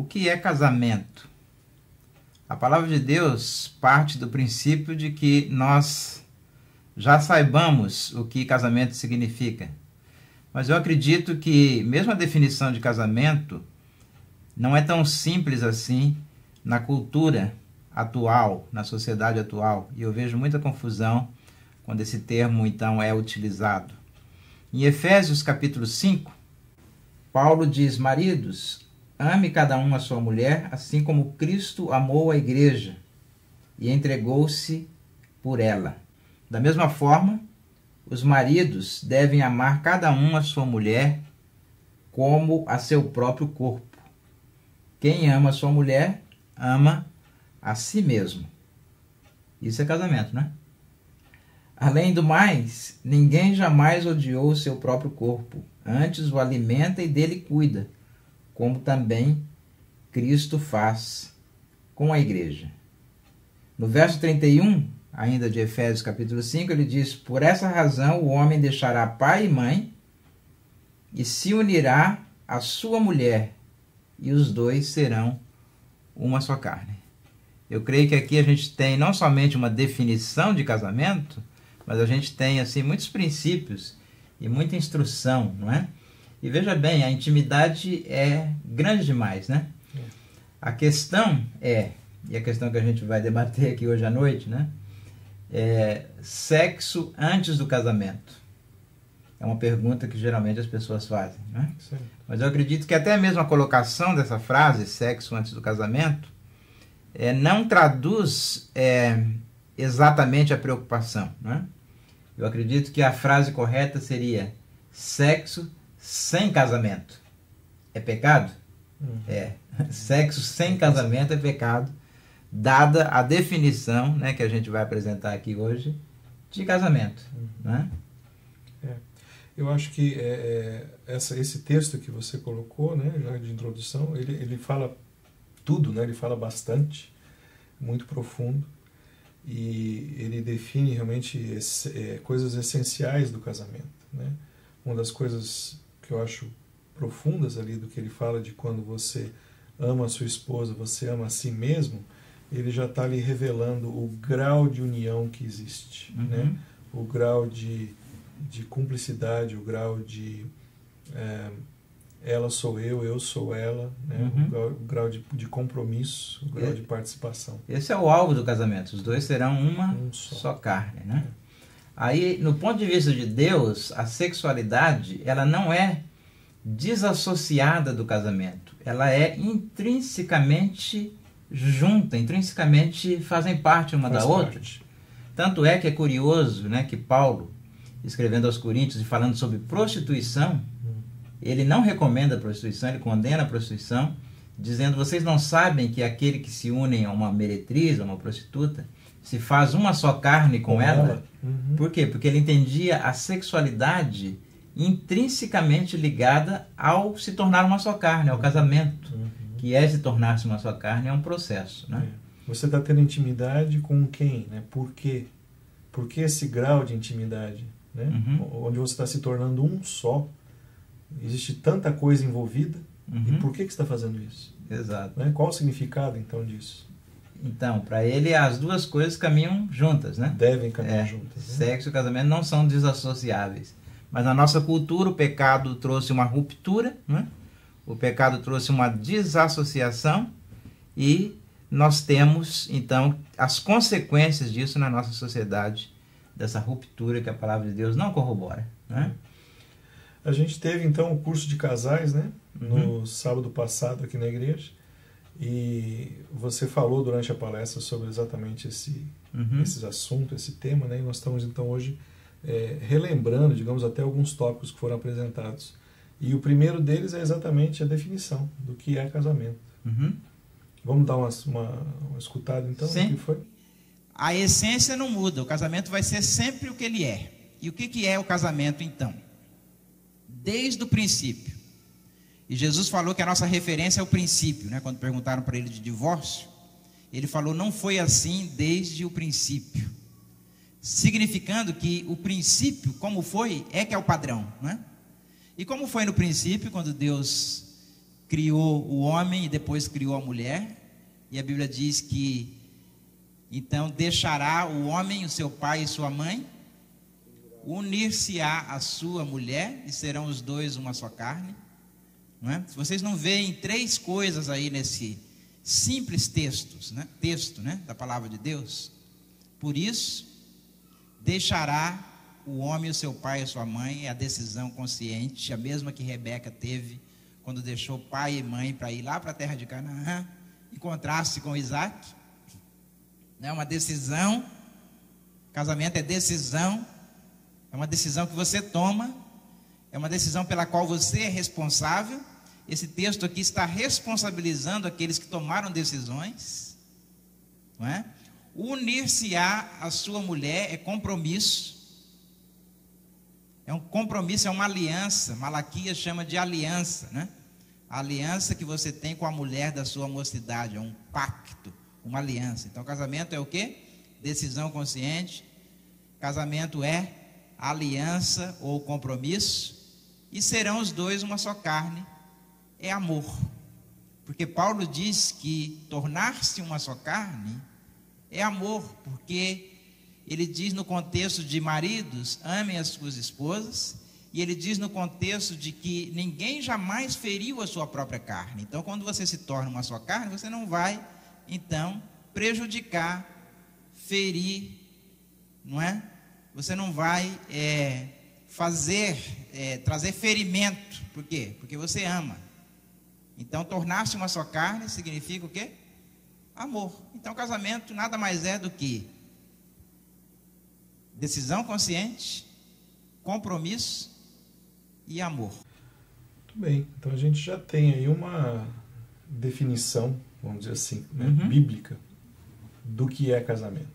O que é casamento? A palavra de Deus parte do princípio de que nós já saibamos o que casamento significa. Mas eu acredito que mesmo a definição de casamento não é tão simples assim na cultura atual, na sociedade atual. E eu vejo muita confusão quando esse termo então é utilizado. Em Efésios capítulo 5, Paulo diz: maridos, ame cada um a sua mulher, assim como Cristo amou a igreja e entregou-se por ela. Da mesma forma, os maridos devem amar cada um a sua mulher como a seu próprio corpo. Quem ama a sua mulher, ama a si mesmo. Isso é casamento, né? Além do mais, ninguém jamais odiou o seu próprio corpo. Antes o alimenta e dele cuida, como também Cristo faz com a igreja. No verso 31, ainda de Efésios capítulo 5, ele diz: por essa razão o homem deixará pai e mãe e se unirá à sua mulher, e os dois serão uma só carne. Eu creio que aqui a gente tem não somente uma definição de casamento, mas a gente tem assim muitos princípios e muita instrução, não é? E veja bem, a intimidade é grande demais, né? A questão é, e a questão que a gente vai debater aqui hoje à noite, né? É sexo antes do casamento. É uma pergunta que geralmente as pessoas fazem, né? Mas eu acredito que até mesmo a colocação dessa frase, sexo antes do casamento, não traduz exatamente a preocupação, né? Eu acredito que a frase correta seria: sexo sem casamento é pecado? Sexo sem casamento é pecado, dada a definição, né, que a gente vai apresentar aqui hoje de casamento, né? Eu acho que esse texto que você colocou, né, já de introdução, ele fala tudo, né? Ele fala bastante, muito profundo, e ele define realmente coisas essenciais do casamento, né? Uma das coisas que eu acho profundas ali do que ele fala de quando você ama a sua esposa, você ama a si mesmo, ele já está ali revelando o grau de união que existe, né? O grau de cumplicidade, o grau de ela sou eu sou ela, né? O grau de compromisso, o grau de participação. Esse é o alvo do casamento, os dois serão uma só carne, né? Aí, no ponto de vista de Deus, a sexualidade, ela não é desassociada do casamento, ela é intrinsecamente junta, intrinsecamente fazem parte uma da outra. Tanto é que é curioso, né, que Paulo, escrevendo aos Coríntios e falando sobre prostituição, ele não recomenda a prostituição, ele condena a prostituição, dizendo: vocês não sabem que aquele que se une a uma meretriz, a uma prostituta, se faz uma só carne com ela? Por quê? Porque ele entendia a sexualidade intrinsecamente ligada ao se tornar uma só carne, ao casamento, que se tornar-se uma só carne é um processo, né? Você está tendo intimidade com quem, né? Por quê? Por que esse grau de intimidade, né? Onde você está se tornando um só, existe tanta coisa envolvida, e por que você está fazendo isso? Exato. Né? Qual o significado então disso? Então, para ele, as duas coisas caminham juntas, né? Devem caminhar juntas. Né? Sexo e casamento não são desassociáveis. Mas na nossa cultura, o pecado trouxe uma ruptura, né? O pecado trouxe uma desassociação, e nós temos, então, as consequências disso na nossa sociedade, dessa ruptura que a palavra de Deus não corrobora, né? A gente teve, então, o curso de casais, né? No sábado passado aqui na igreja. E você falou durante a palestra sobre exatamente esses assuntos, esse tema, né? E nós estamos então hoje relembrando, digamos, até alguns tópicos que foram apresentados. E o primeiro deles é exatamente a definição do que é casamento. Vamos dar uma escutada então? Sim. O que foi? A essência não muda, o casamento vai ser sempre o que ele é. E o que é o casamento então? Desde o princípio. E Jesus falou que a nossa referência é o princípio, né? Quando perguntaram para ele de divórcio, ele falou: não foi assim desde o princípio. Significando que o princípio, como foi, é que é o padrão, né? E como foi no princípio, quando Deus criou o homem e depois criou a mulher. E a Bíblia diz que, então, deixará o homem, o seu pai e sua mãe, unir-se-á a sua mulher, e serão os dois uma só carne. Não é? Vocês não veem três coisas aí nesse simples texto, né, da palavra de Deus? Por isso, deixará o homem, o seu pai e a sua mãe, é a decisão consciente, a mesma que Rebeca teve quando deixou pai e mãe para ir lá para a terra de Canaã, encontrar-se com Isaac. É uma decisão. Casamento é decisão, é uma decisão que você toma, é uma decisão pela qual você é responsável. Esse texto aqui está responsabilizando aqueles que tomaram decisões, não é? Unir-se-á a sua mulher é compromisso. É um compromisso, é uma aliança. Malaquias chama de aliança, né? A aliança que você tem com a mulher da sua mocidade, é um pacto, uma aliança. Então, casamento é o quê? Decisão consciente. Casamento é aliança ou compromisso. E serão os dois uma só carne, é amor. Porque Paulo diz que tornar-se uma só carne é amor, porque ele diz no contexto de maridos, amem as suas esposas, e ele diz no contexto de que ninguém jamais feriu a sua própria carne. Então, quando você se torna uma só carne, você não vai, então, prejudicar, ferir, não é? Você não vai trazer ferimento. Por quê? Porque você ama. Então, tornar-se uma só carne significa o quê? Amor. Então, casamento nada mais é do que decisão consciente, compromisso e amor. Muito bem, então a gente já tem aí uma definição, vamos dizer assim, né, bíblica do que é casamento.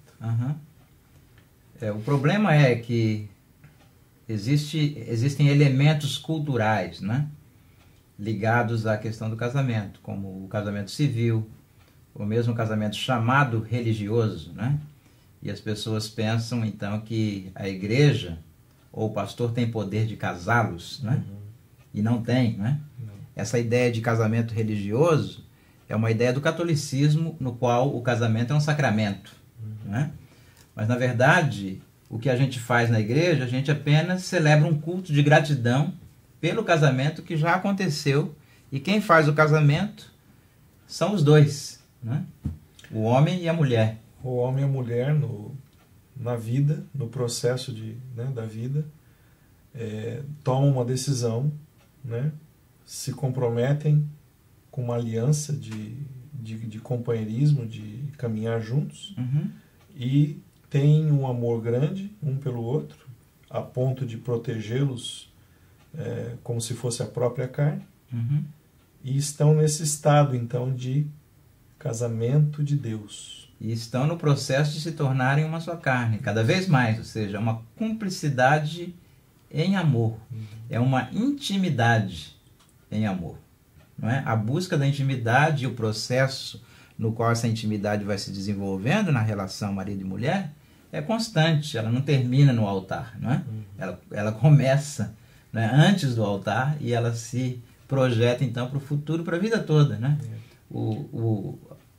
O problema é que existem elementos culturais, né, ligados à questão do casamento, como o casamento civil, ou mesmo o casamento chamado religioso, né? E as pessoas pensam, então, que a igreja ou o pastor tem poder de casá-los, né? E não tem, né? Essa ideia de casamento religioso é uma ideia do catolicismo, no qual o casamento é um sacramento, né? Mas, na verdade, o que a gente faz na igreja, a gente apenas celebra um culto de gratidão pelo casamento que já aconteceu, e quem faz o casamento são os dois, né? O homem e a mulher. O homem e a mulher na vida, no processo da vida, tomam uma decisão, né? Se comprometem com uma aliança de companheirismo, de caminhar juntos, e têm um amor grande um pelo outro, a ponto de protegê-los como se fosse a própria carne, e estão nesse estado, então, de casamento de Deus. E estão no processo de se tornarem uma só carne, cada vez mais, ou seja, uma cumplicidade em amor, é uma intimidade em amor, não é? A busca da intimidade e o processo no qual essa intimidade vai se desenvolvendo na relação marido e mulher é constante, ela não termina no altar, não é? Ela começa, né, antes do altar, e ela se projeta então para o futuro, para a vida toda, né?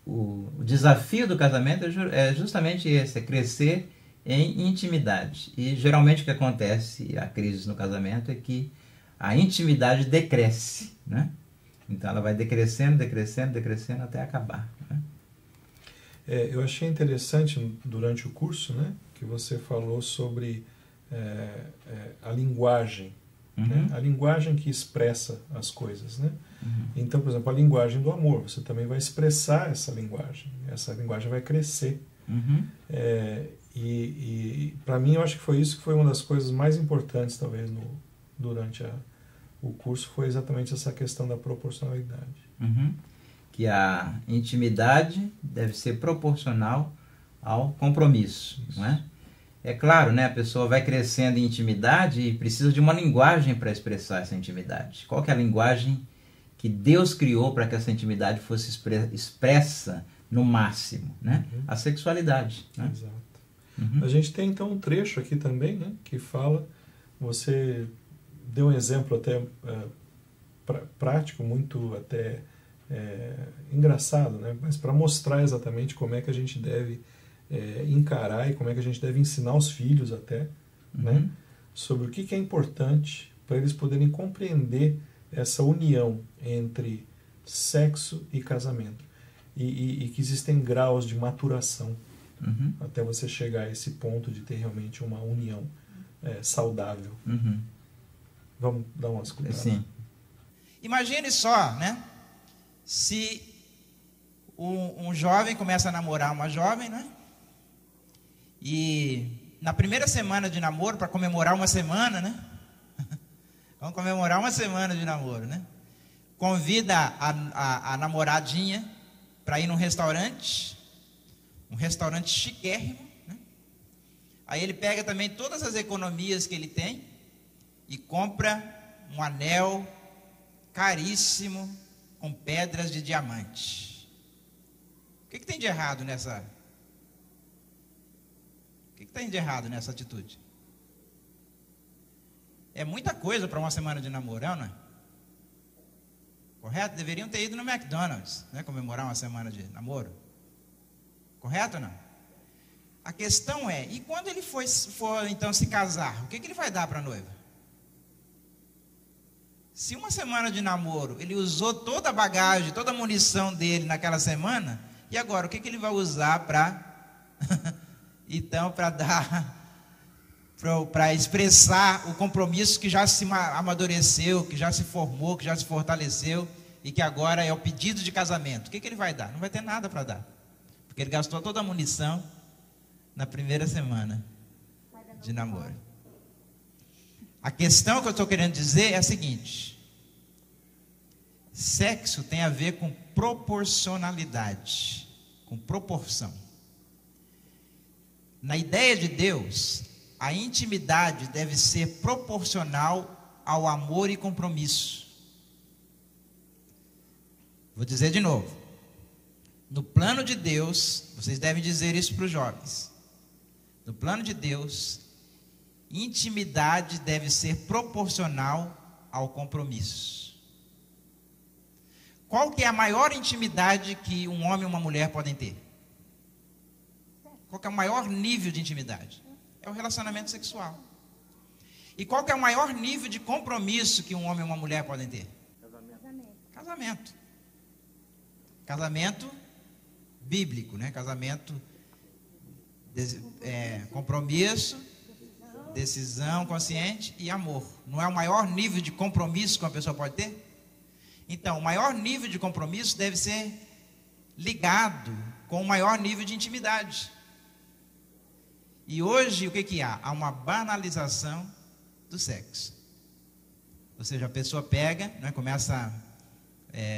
O desafio do casamento é justamente esse, é crescer em intimidade. E geralmente o que acontece, a crise no casamento, é que a intimidade decresce, né? Então ela vai decrescendo até acabar, né? Eu achei interessante durante o curso, né, que você falou sobre a linguagem, né? A linguagem que expressa as coisas, né? Então, por exemplo, a linguagem do amor, você também vai expressar essa linguagem vai crescer. E para mim, eu acho que foi isso que foi uma das coisas mais importantes, talvez, durante o curso, foi exatamente essa questão da proporcionalidade. Que a intimidade deve ser proporcional ao compromisso, não é? É claro, né, a pessoa vai crescendo em intimidade e precisa de uma linguagem para expressar essa intimidade. Qual que é a linguagem que Deus criou para que essa intimidade fosse expressa no máximo, né? A sexualidade, né? Exato. A gente tem então um trecho aqui também, né, que fala, você deu um exemplo até prático, muito até engraçado, né? Mas para mostrar exatamente como é que a gente deve encarar e como é que a gente deve ensinar os filhos até, né? Sobre o que é importante para eles poderem compreender essa união entre sexo e casamento. E que existem graus de maturação até você chegar a esse ponto de ter realmente uma união saudável. Vamos dar umas cuidadas. Sim. Imagine só, né? Se um jovem começa a namorar uma jovem, né? E na primeira semana de namoro, para comemorar uma semana, né? Vamos comemorar uma semana de namoro, né? Convida a namoradinha para ir num restaurante, um restaurante chiquérrimo, né? Aí ele pega também todas as economias que ele tem e compra um anel caríssimo com pedras de diamante. O que tem de errado nessa? O que tem de errado nessa atitude? É muita coisa para uma semana de namoro, não é? Correto? Deveriam ter ido no McDonald's, né, comemorar uma semana de namoro. Correto ou não? A questão é, e quando ele for então se casar, o que ele vai dar para a noiva? Se uma semana de namoro, ele usou toda a bagagem, toda a munição dele naquela semana, e agora, o que ele vai usar para então, para dar, para expressar o compromisso que já se amadureceu, que já se formou, que já se fortaleceu, e que agora é o pedido de casamento? O que ele vai dar? Não vai ter nada para dar, porque ele gastou toda a munição na primeira semana de namoro. A questão que eu estou querendo dizer é a seguinte: sexo tem a ver com proporcionalidade, com proporção. Na ideia de Deus, a intimidade deve ser proporcional ao amor e compromisso. Vou dizer de novo. No plano de Deus, vocês devem dizer isso para os jovens. No plano de Deus, intimidade deve ser proporcional ao compromisso. Qual que é a maior intimidade que um homem e uma mulher podem ter? Qual que é o maior nível de intimidade? É o relacionamento sexual. E qual que é o maior nível de compromisso que um homem e uma mulher podem ter? Casamento. Casamento bíblico, né? Casamento, compromisso, decisão consciente e amor. Não é o maior nível de compromisso que uma pessoa pode ter? Então, o maior nível de compromisso deve ser ligado com o maior nível de intimidade. E hoje, o que há? Há uma banalização do sexo. Ou seja, a pessoa pega, né,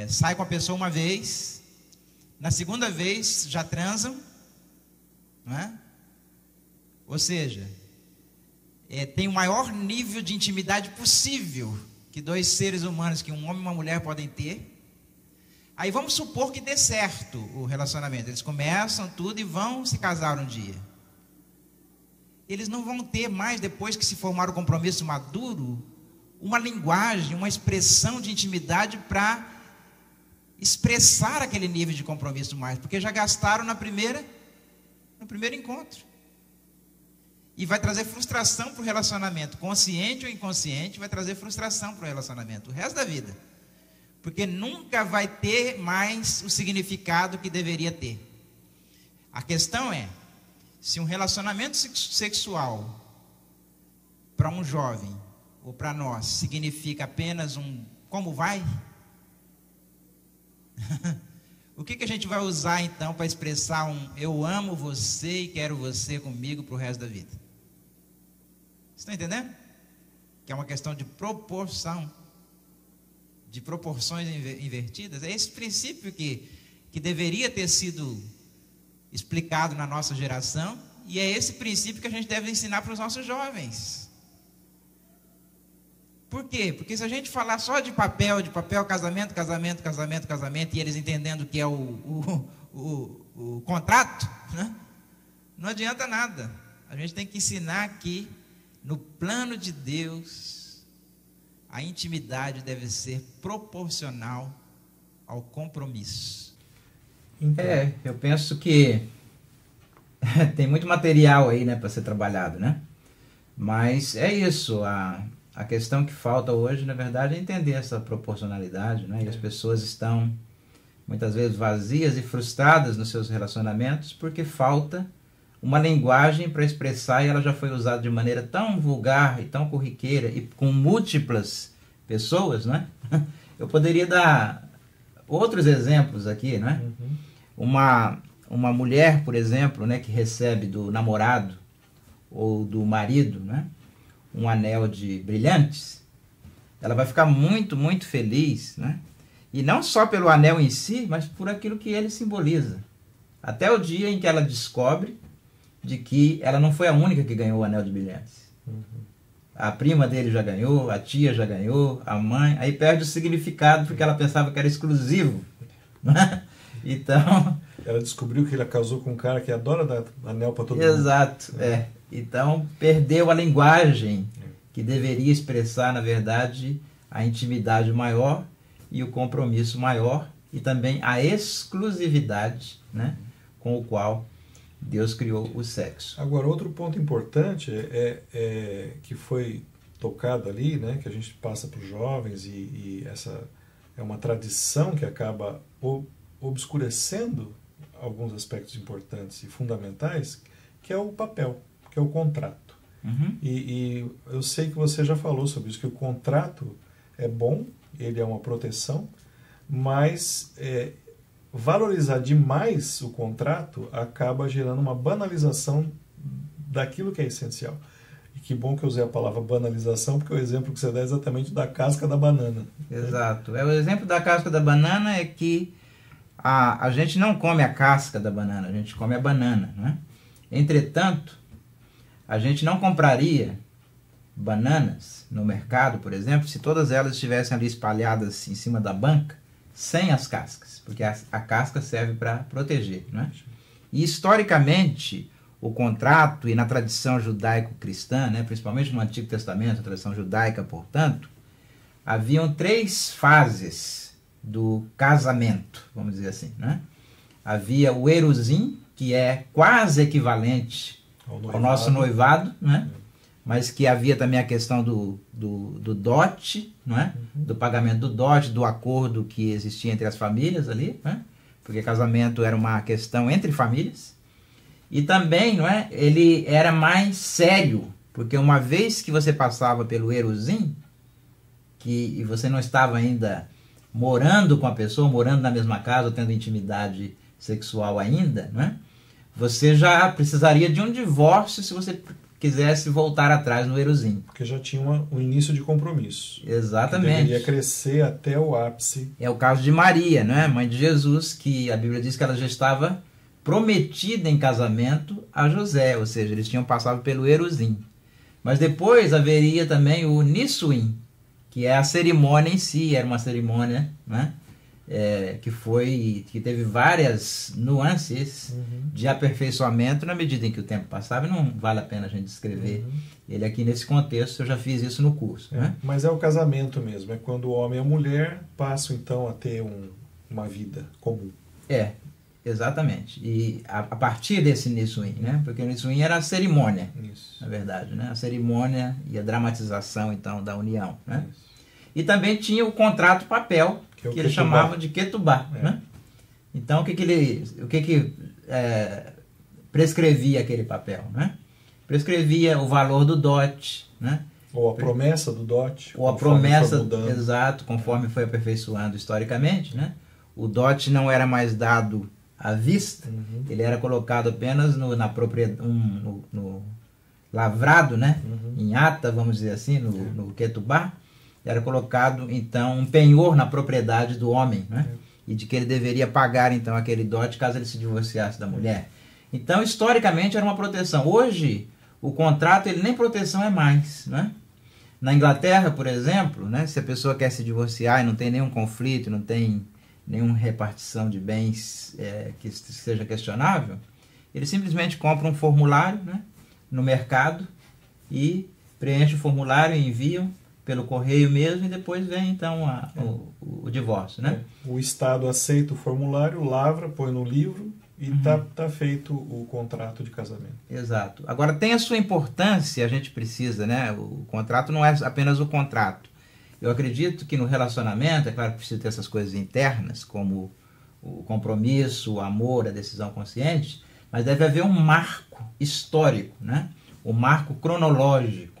sai com a pessoa uma vez, na segunda vez já transam, não é? Ou seja, tem o maior nível de intimidade possível que dois seres humanos, que um homem e uma mulher podem ter. Aí vamos supor que dê certo o relacionamento, eles começam tudo e vão se casar um dia. Eles não vão ter mais, depois que se formar o compromisso maduro, uma linguagem, uma expressão de intimidade para expressar aquele nível de compromisso mais, porque já gastaram no primeiro encontro. E vai trazer frustração para o relacionamento, consciente ou inconsciente, vai trazer frustração para o relacionamento o resto da vida, porque nunca vai ter mais o significado que deveria ter. A questão é, se um relacionamento sexual para um jovem ou para nós significa apenas um como vai, o que a gente vai usar então para expressar um eu amo você e quero você comigo para o resto da vida? Vocês estão entendendo? Que é uma questão de proporção, de proporções invertidas. É esse princípio que deveria ter sido explicado na nossa geração, e é esse princípio que a gente deve ensinar para os nossos jovens. Por quê? Porque se a gente falar só de papel, casamento, e eles entendendo que é o contrato, né? Não adianta nada. A gente tem que ensinar que no plano de Deus, a intimidade deve ser proporcional ao compromisso. Então, Eu penso que tem muito material aí, né, para ser trabalhado, né? Mas é isso, a questão que falta hoje, na verdade, é entender essa proporcionalidade, né? E as pessoas estão muitas vezes vazias e frustradas nos seus relacionamentos porque falta uma linguagem para expressar, e ela já foi usada de maneira tão vulgar e tão corriqueira e com múltiplas pessoas, né? Eu poderia dar outros exemplos aqui, né? Uma mulher, por exemplo, né, que recebe do namorado ou do marido, né, um anel de brilhantes, ela vai ficar muito, muito feliz, né? E não só pelo anel em si, mas por aquilo que ele simboliza. Até o dia em que ela descobre de que ela não foi a única que ganhou o anel de brilhantes. A prima dele já ganhou, a tia já ganhou, a mãe, aí perde o significado porque ela pensava que era exclusivo, né? Então... ela descobriu que ela casou com um cara que adora dar anel para todo mundo. Exato, Então, perdeu a linguagem que deveria expressar, na verdade, a intimidade maior e o compromisso maior e também a exclusividade, né, com o qual Deus criou o sexo. Agora, outro ponto importante é que foi tocado ali, né, que a gente passa para os jovens e essa é uma tradição que acaba obscurecendo alguns aspectos importantes e fundamentais, que é o papel, que é o contrato. E eu sei que você já falou sobre isso, que o contrato é bom, ele é uma proteção, mas valorizar demais o contrato acaba gerando uma banalização daquilo que é essencial. E que bom que eu usei a palavra banalização, porque o exemplo que você dá é exatamente da casca da banana. Exato. O exemplo da casca da banana é que a gente não come a casca da banana, a gente come a banana, né? Entretanto, a gente não compraria bananas no mercado, por exemplo, se todas elas estivessem ali espalhadas em cima da banca, sem as cascas, porque a casca serve para proteger, né? E historicamente, o contrato, e na tradição judaico-cristã, né, principalmente no Antigo Testamento, a tradição judaica, portanto, haviam 3 fases do casamento, vamos dizer assim, né? Havia o eruzim, que é quase equivalente ao nosso noivado, né? Mas que havia também a questão do dote, não é? Do pagamento do dote, do acordo que existia entre as famílias ali, né? Porque casamento era uma questão entre famílias. E também, não é? Ele era mais sério, porque uma vez que você passava pelo eruzim, e você não estava ainda morando com a pessoa, morando na mesma casa, tendo intimidade sexual ainda, não é? Você já precisaria de um divórcio se você quisesse voltar atrás no eruzim. Porque já tinha um início de compromisso. Exatamente. Que deveria crescer até o ápice. É o caso de Maria, né? Mãe de Jesus, que a Bíblia diz que ela já estava prometida em casamento a José, ou seja, eles tinham passado pelo eruzim. Mas depois haveria também o nissuim, que é a cerimônia em si, era uma cerimônia, né? Que teve várias nuances de aperfeiçoamento na medida em que o tempo passava, e não vale a pena a gente descrever ele aqui nesse contexto, eu já fiz isso no curso. Né? Mas é o casamento mesmo, é quando o homem e a mulher passam então a ter uma vida comum. Exatamente. E a partir desse nissuim, né? Porque o nissuim era a cerimônia, Isso. na verdade, né? A cerimônia e a dramatização então da união, né? E também tinha o contrato papel, que ele chamava de ketubá, né? Então, o que prescrevia aquele papel, né? Prescrevia o valor do dote, né? Ou a promessa do dote. Ou a promessa, exato, conforme foi aperfeiçoando historicamente, né? O dote não era mais dado à vista, ele era colocado apenas na propriedade, no lavrado, né? Em ata, vamos dizer assim, no ketubá. Era colocado, então, um penhor na propriedade do homem, né? E de que ele deveria pagar, então, aquele dote caso ele se divorciasse da mulher. Então, historicamente, era uma proteção. Hoje, o contrato, ele nem proteção é mais, né? Na Inglaterra, por exemplo, né? Se a pessoa quer se divorciar e não tem nenhum conflito, não tem nenhuma repartição de bens que seja questionável, ele simplesmente compra um formulário, né? No mercado e preenche o formulário e envia. A pelo correio mesmo, e depois vem então o divórcio, né? O Estado aceita o formulário, lavra, põe no livro e tá feito o contrato de casamento. Exato. Agora tem a sua importância, a gente precisa, né? O contrato não é apenas o contrato. Eu acredito que no relacionamento, é claro que precisa ter essas coisas internas, como o compromisso, o amor, a decisão consciente, mas deve haver um marco histórico, né? O marco cronológico,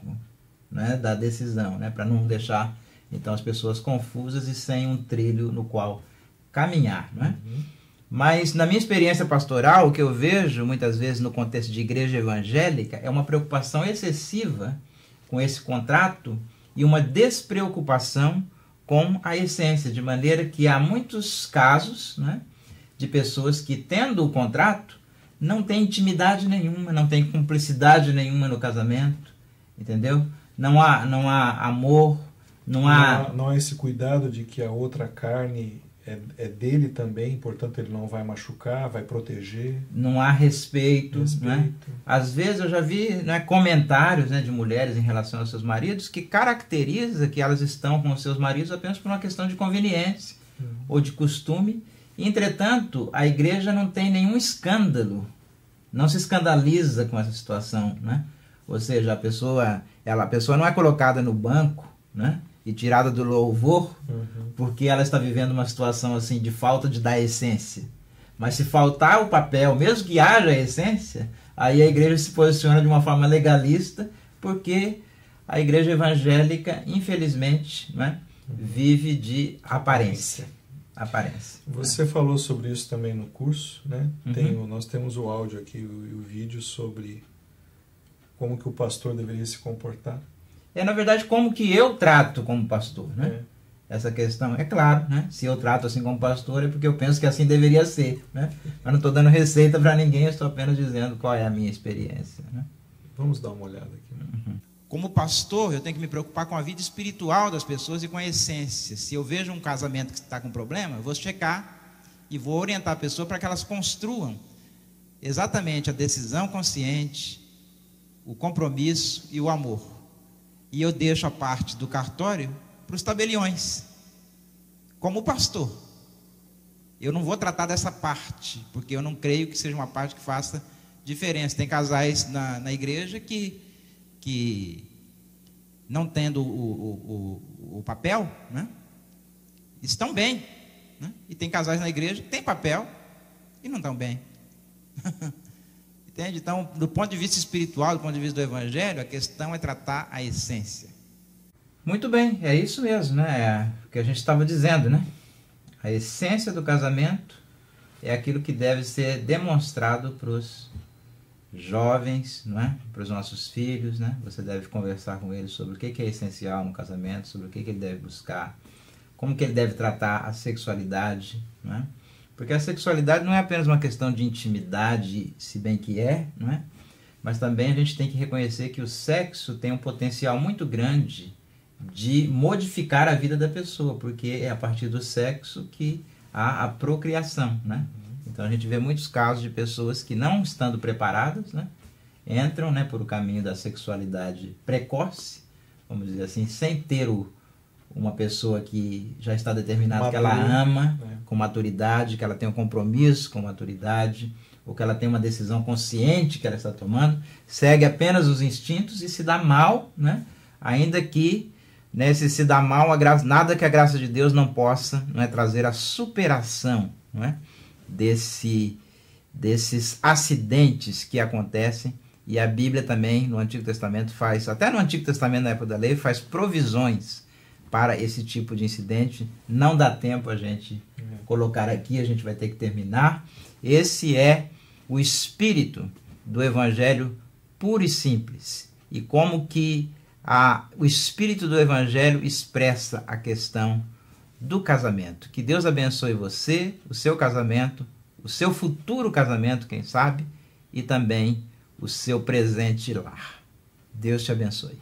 né, da decisão, né? Para não deixar então as pessoas confusas e sem um trilho no qual caminhar, né? Mas na minha experiência pastoral, o que eu vejo muitas vezes no contexto de igreja evangélica é uma preocupação excessiva com esse contrato e uma despreocupação com a essência, de maneira que há muitos casos, né, de pessoas que, tendo o contrato, não tem intimidade nenhuma, não tem cumplicidade nenhuma no casamento, entendeu? Não há amor, não há esse cuidado de que a outra carne é dele também, portanto ele não vai machucar, vai proteger. Não há respeito. Né? Às vezes eu já vi, né, comentários, né, de mulheres em relação aos seus maridos que caracteriza que elas estão com os seus maridos apenas por uma questão de conveniência ou de costume. Entretanto, a igreja não tem nenhum escândalo, não se escandaliza com essa situação, né? Ou seja, a pessoa não é colocada no banco, né, e tirada do louvor porque ela está vivendo uma situação assim de falta de dar essência. Mas se faltar o papel, mesmo que haja essência, aí a igreja se posiciona de uma forma legalista, porque a igreja evangélica, infelizmente, né, vive de aparência. Você falou sobre isso também no curso, né? Nós temos o áudio aqui e o vídeo sobre como que o pastor deveria se comportar. Na verdade, como que eu trato como pastor, né? Essa questão, é claro, né? Se eu trato assim como pastor é porque eu penso que assim deveria ser, né? Mas não estou dando receita para ninguém, eu estou apenas dizendo qual é a minha experiência, né? Vamos dar uma olhada aqui. Como pastor, eu tenho que me preocupar com a vida espiritual das pessoas e com a essência. Se eu vejo um casamento que está com problema, eu vou checar e vou orientar a pessoa para que elas construam exatamente a decisão consciente, o compromisso e o amor. E eu deixo a parte do cartório para os tabeliões. Como pastor, eu não vou tratar dessa parte, porque eu não creio que seja uma parte que faça diferença. Tem casais na igreja que não tendo o papel, né, estão bem, né? E tem casais na igreja que têm papel e não estão bem. Entende? Então, do ponto de vista espiritual, do ponto de vista do evangelho, a questão é tratar a essência. Muito bem, é isso mesmo, né? É o que a gente estava dizendo, né? A essência do casamento é aquilo que deve ser demonstrado para os jovens, não é? Para os nossos filhos, né? Você deve conversar com eles sobre o que é essencial no casamento, sobre o que ele deve buscar, como que ele deve tratar a sexualidade, não é? Porque a sexualidade não é apenas uma questão de intimidade, se bem que é, não é? Mas também a gente tem que reconhecer que o sexo tem um potencial muito grande de modificar a vida da pessoa, porque é a partir do sexo que há a procriação, né? Então a gente vê muitos casos de pessoas que, não estando preparadas, né, entram, né, por o caminho da sexualidade precoce, vamos dizer assim, sem ter uma pessoa que já está determinada que ela ama com maturidade, que ela tem um compromisso com maturidade, ou que ela tem uma decisão consciente que ela está tomando, segue apenas os instintos e se dá mal, né? Ainda que, né, se dá mal, nada que a graça de Deus não possa, não é, trazer a superação, não é, desses acidentes que acontecem. E a Bíblia também, no Antigo Testamento, até no Antigo Testamento, na época da lei, faz provisões para esse tipo de incidente. Não dá tempo a gente colocar aqui, a gente vai ter que terminar. Esse é o espírito do Evangelho puro e simples. E como que o espírito do Evangelho expressa a questão do casamento. Que Deus abençoe você, o seu casamento, o seu futuro casamento, quem sabe, e também o seu presente lar. Deus te abençoe.